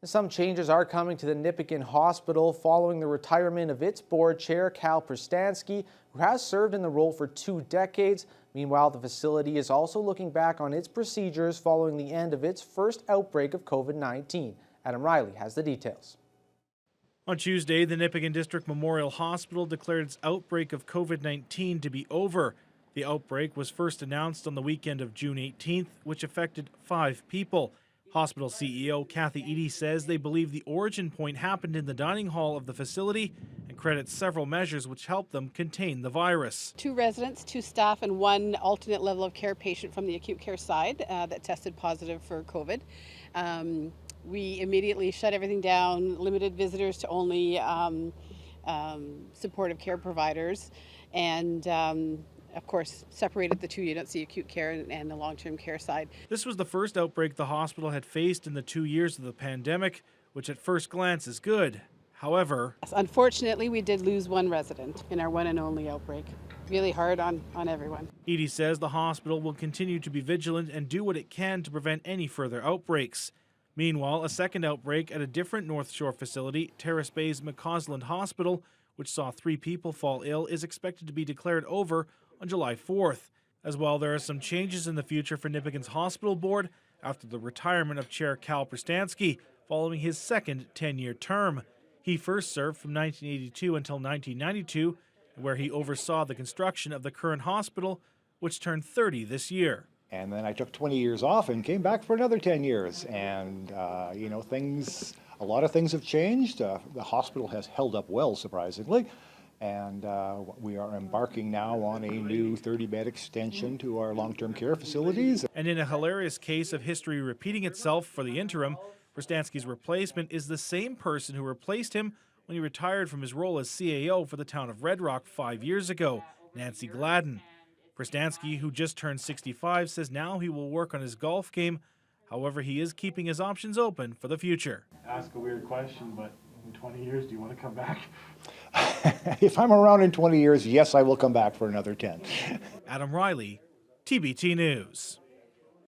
Some changes are coming to the Nipigon Hospital following the retirement of its board chair, Kal Pristanski, who has served in the role for 2 decades. Meanwhile, the facility is also looking back on its procedures following the end of its first outbreak of COVID-19. Adam Riley has the details. On Tuesday, the Nipigon District Memorial Hospital declared its outbreak of COVID-19 to be over. The outbreak was first announced on the weekend of June 18th, which affected 5 people. Hospital CEO Kathy Eady says they believe the origin point happened in the dining hall of the facility and credits several measures which helped them contain the virus. 2 residents, 2 staff, and 1 alternate level of care patient from the acute care side that tested positive for COVID. We immediately shut everything down, limited visitors to only supportive care providers, and of course, separated the 2 units, the acute care and the long-term care side. This was the first outbreak the hospital had faced in the 2 years of the pandemic, which at first glance is good. However, unfortunately, we did lose 1 resident in our one and only outbreak. Really hard on everyone. Eady says the hospital will continue to be vigilant and do what it can to prevent any further outbreaks. Meanwhile, a second outbreak at a different North Shore facility, Terrace Bay's McCausland Hospital, which saw 3 people fall ill, is expected to be declared over on July 4th. As well, there are some changes in the future for Nipigon's hospital board after the retirement of Chair Kal Pristanski following his second 10-year term. He first served from 1982 until 1992, where he oversaw the construction of the current hospital, which turned 30 this year. And then I took 20 years off and came back for another 10 years. And, a lot of things have changed. The hospital has held up well, surprisingly. And we are embarking now on a new 30-bed extension to our long-term care facilities. And in a hilarious case of history repeating itself for the interim, Pristanski's replacement is the same person who replaced him when he retired from his role as CAO for the town of Red Rock 5 years ago, Nancy Gladden. Pristanski, who just turned 65, says now he will work on his golf game. However, he is keeping his options open for the future. Ask a weird question, but in 20 years, do you want to come back? If I'm around in 20 years, yes, I will come back for another 10. Adam Riley, TBT News.